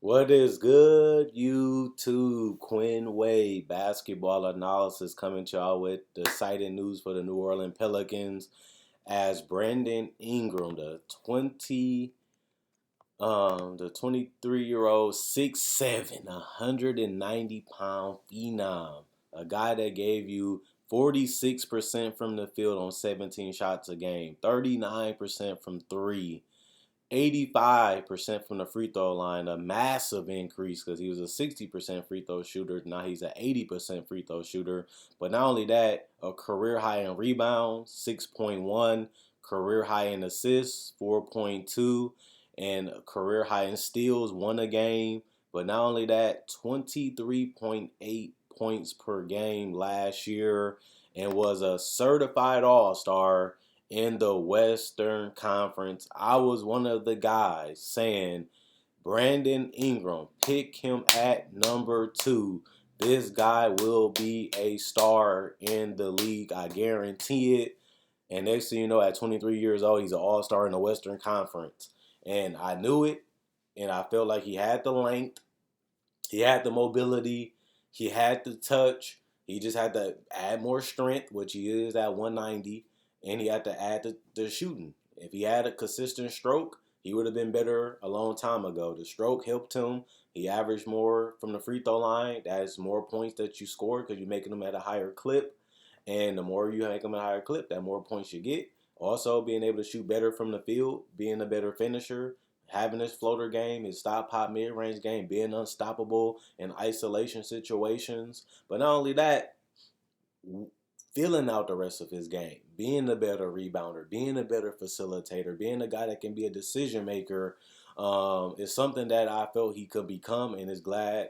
What is good, YouTube? Quinn Wade basketball analysis coming to y'all with the exciting news for the New Orleans Pelicans as Brandon Ingram, the 23-year-old, 6'7", 190-pound phenom, a guy that gave you 46% from the field on 17 shots a game, 39% from three, 85% from the free throw line, a massive increase because he was a 60% free throw shooter. Now he's an 80% free throw shooter. But not only that, a career high in rebounds, 6.1, career high in assists, 4.2, and a career high in steals, 1 a game. But not only that, 23.8 points per game last year and was a certified all-star in the Western Conference. I was one of the guys saying, Brandon Ingram, pick him at number 2. This guy will be a star in the league. I guarantee it. And next thing you know, at 23 years old, he's an all-star in the Western Conference. And I knew it, and I felt like he had the length, he had the mobility, he had the touch. He just had to add more strength, which he is at 190, and he had to add the shooting. If he had a consistent stroke, he would have been better a long time ago. The stroke helped him. He averaged more from the free throw line. That's more points that you score because you're making them at a higher clip. And the more you make them at a higher clip, that more points you get. Also, being able to shoot better from the field, being a better finisher, having his floater game, his stop pop mid range game, being unstoppable in isolation situations. But not only that, filling out the rest of his game, being a better rebounder, being a better facilitator, being a guy that can be a decision maker, is something that I felt he could become, and is glad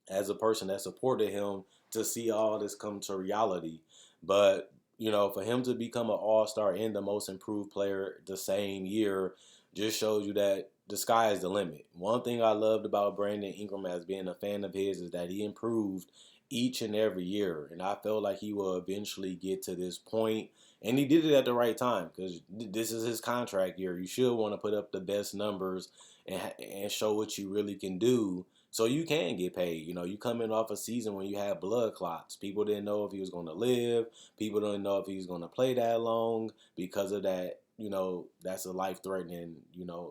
as a person that supported him to see all this come to reality. But for him to become an all-star and the most improved player the same year just shows you that the sky is the limit. One thing I loved about Brandon Ingram as being a fan of his is that he improved each and every year. And I felt like he will eventually get to this point. And he did it at the right time because this is his contract year. You should want to put up the best numbers and show what you really can do so you can get paid. You coming off a season when you had blood clots. People didn't know if he was going to live. People didn't know if he was going to play that long because of that. That's a life-threatening,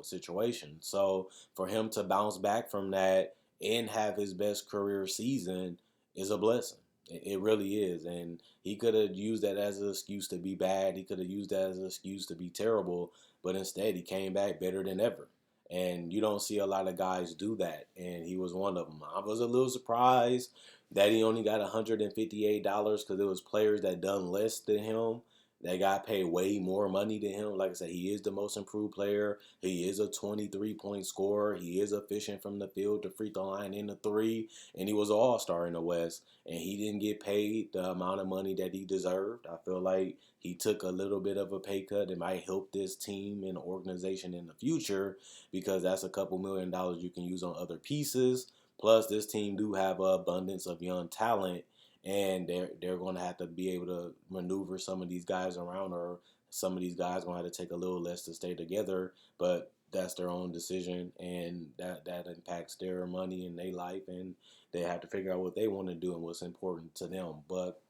situation. So for him to bounce back from that and have his best career season is a blessing. It really is. And he could have used that as an excuse to be bad. He could have used that as an excuse to be terrible. But instead, he came back better than ever. And you don't see a lot of guys do that. And he was one of them. I was a little surprised that he only got $158 because there was players that done less than him. They got paid way more money than him. Like I said, he is the most improved player. He is a 23-point scorer. He is efficient from the field, the free throw line, and the three. And he was an all-star in the West. And he didn't get paid the amount of money that he deserved. I feel like he took a little bit of a pay cut. It might help this team and organization in the future because that's a couple $1,000,000 you can use on other pieces. Plus, this team do have an abundance of young talent, and they're going to have to be able to maneuver some of these guys around, or some of these guys going to have to take a little less to stay together. But that's their own decision, and that impacts their money and their life, and they have to figure out what they want to do and what's important to them. But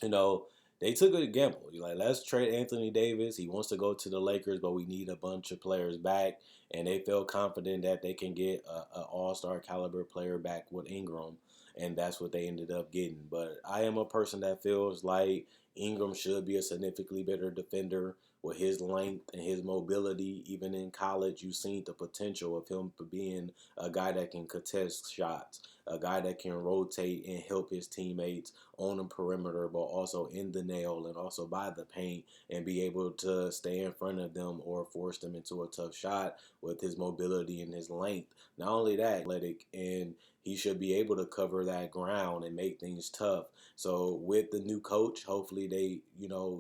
you know, they took a gamble. You're like, let's trade Anthony Davis. He wants to go to the Lakers, but we need a bunch of players back. And they feel confident that they can get an all-star caliber player back with Ingram. And that's what they ended up getting. But I am a person that feels like Ingram should be a significantly better defender with his length and his mobility. Even in college, you've seen the potential of him being a guy that can contest shots, a guy that can rotate and help his teammates on the perimeter, but also in the nail and also by the paint, and be able to stay in front of them or force them into a tough shot with his mobility and his length. Not only that, athletic, and he should be able to cover that ground and make things tough. So with the new coach, hopefully they,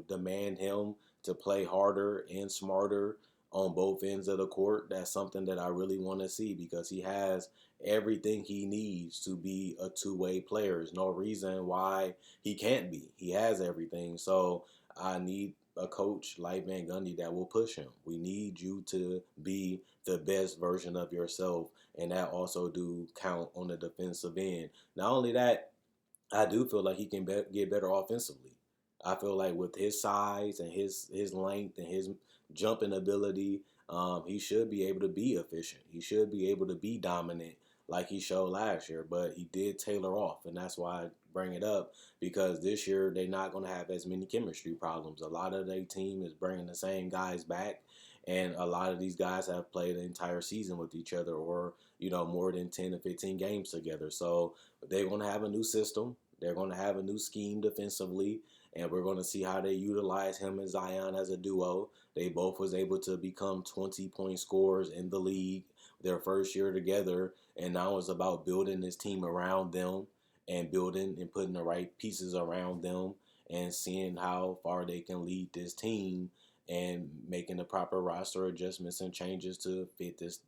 demand him to play harder and smarter on both ends of the court. That's something that I really want to see because he has everything he needs to be a two-way player. There's no reason why he can't be. He has everything. So I need a coach like Van Gundy that will push him. We need you to be the best version of yourself, and that also do count on the defensive end. Not only that, I do feel like he can get better offensively. I feel like with his size and his length and his jumping ability, he should be able to be efficient. He should be able to be dominant like he showed last year. But he did tailor off, and that's why I bring it up, because this year they're not going to have as many chemistry problems. A lot of their team is bringing the same guys back, and a lot of these guys have played an entire season with each other, or more than 10 to 15 games together. So they're going to have a new system. They're going to have a new scheme defensively, and we're going to see how they utilize him and Zion as a duo. They both was able to become 20-point scorers in the league their first year together, and now it's about building this team around them and building and putting the right pieces around them and seeing how far they can lead this team and making the proper roster adjustments and changes to fit this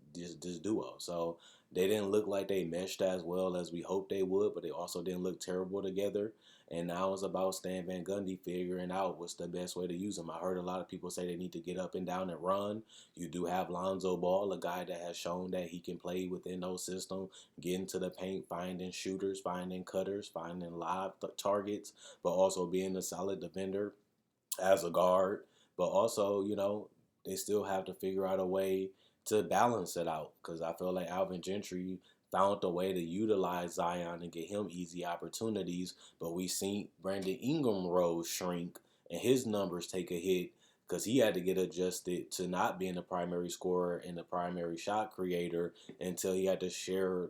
duo. So they didn't look like they meshed as well as we hoped they would, but they also didn't look terrible together. And now it's about Stan Van Gundy figuring out what's the best way to use them. I heard a lot of people say they need to get up and down and run. You do have Lonzo Ball, a guy that has shown that he can play within those systems, get into the paint, finding shooters, finding cutters, finding live targets, but also being a solid defender as a guard. But also, they still have to figure out a way to balance it out, because I feel like Alvin Gentry found a way to utilize Zion and get him easy opportunities. But we seen Brandon Ingram roles shrink and his numbers take a hit because he had to get adjusted to not being the primary scorer and the primary shot creator until he had to share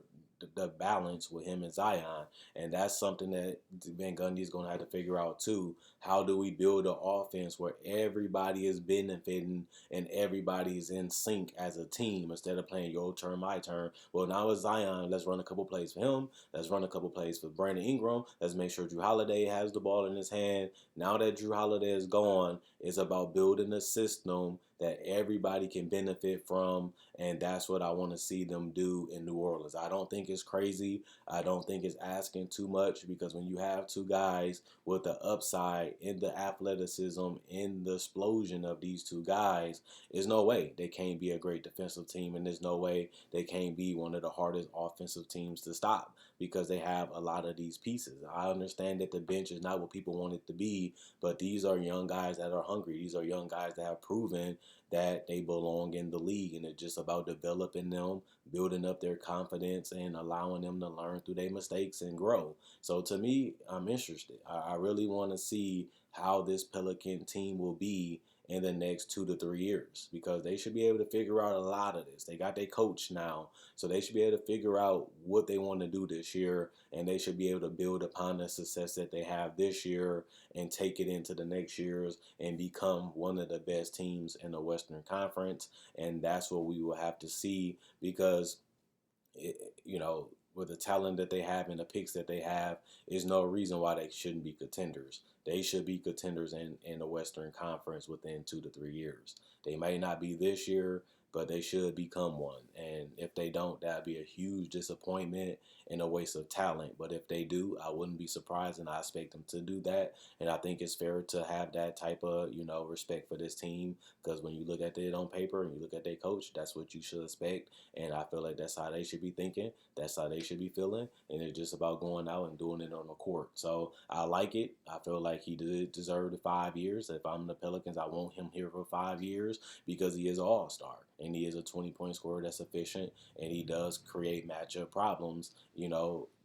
the balance with him and Zion. And that's something that Van Gundy is going to have to figure out too. How do we build an offense where everybody is benefiting and everybody is in sync as a team instead of playing your turn, my turn? Well, now it's Zion. Let's run a couple plays for him. Let's run a couple plays for Brandon Ingram. Let's make sure Drew Holiday has the ball in his hand. Now that Drew Holiday is gone, it's about building a system that everybody can benefit from, and that's what I want to see them do in New Orleans. I don't think it's crazy. I don't think it's asking too much, because when you have two guys with the upside in the athleticism, in the explosion of these two guys, there's no way they can't be a great defensive team, and there's no way they can't be one of the hardest offensive teams to stop, because they have a lot of these pieces. I understand that the bench is not what people want it to be, but these are young guys that are hungry. These are young guys that have proven that they belong in the league, and it's just about developing them, building up their confidence, and allowing them to learn through their mistakes and grow. So to me, I'm interested. I really want to see how this Pelican team will be in the next 2 to 3 years, because they should be able to figure out a lot of this. They got their coach now, so they should be able to figure out what they want to do this year, and they should be able to build upon the success that they have this year and take it into the next years and become one of the best teams in the Western Conference. And that's what we will have to see, because it, with the talent that they have and the picks that they have, is no reason why they shouldn't be contenders. They should be contenders in the Western Conference within 2 to 3 years. They may not be this year, but they should become one. And if they don't, that'd be a huge disappointment and a waste of talent. But if they do, I wouldn't be surprised, and I expect them to do that. And I think it's fair to have that type of, respect for this team, because when you look at it on paper and you look at their coach, that's what you should expect. And I feel like that's how they should be thinking. That's how they should be feeling. And it's just about going out and doing it on the court. So I like it. I feel like he did deserve the 5 years. If I'm the Pelicans, I want him here for 5 years, because he is an all-star and he is a 20-point scorer that's efficient, and he does create matchup problems,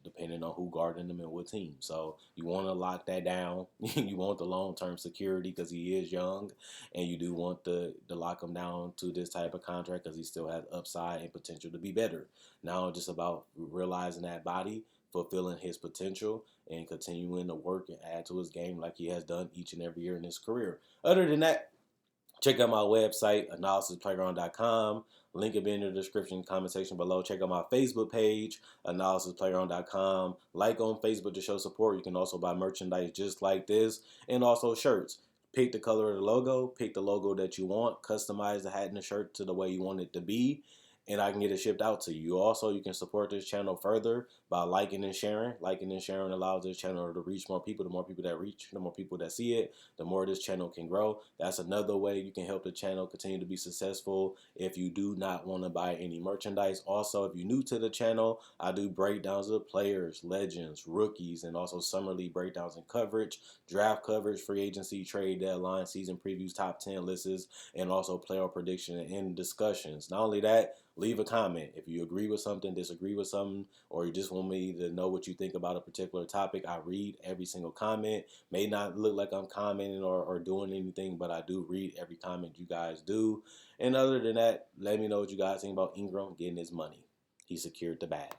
depending on who guarding him and what team. So you want to lock that down. You want the long-term security because he is young, and you do want to lock him down to this type of contract because he still has upside and potential to be better. Now it's just about realizing that body, fulfilling his potential, and continuing to work and add to his game like he has done each and every year in his career. Other than that, check out my website, analysisplayground.com. Link will be in the description, comment section below. Check out my Facebook page, analysisplayground.com. Like on Facebook to show support. You can also buy merchandise just like this, and also shirts. Pick the color of the logo. Pick the logo that you want. Customize the hat and the shirt to the way you want it to be. and I can get it shipped out to you. Also, you can support this channel further by liking and sharing. Liking and sharing allows this channel to reach more people. The more people that reach, the more people that see it, the more this channel can grow. That's another way you can help the channel continue to be successful if you do not want to buy any merchandise. Also, if you're new to the channel, I do breakdowns of players, legends, rookies, and also summer league breakdowns and coverage, draft coverage, free agency, trade deadline, season previews, top 10 lists, and also player prediction and discussions. Not only that, leave a comment. If you agree with something, disagree with something, or you just want me to know what you think about a particular topic, I read every single comment. May not look like I'm commenting or doing anything, but I do read every comment you guys do. And other than that, let me know what you guys think about Ingram getting his money. He secured the bag.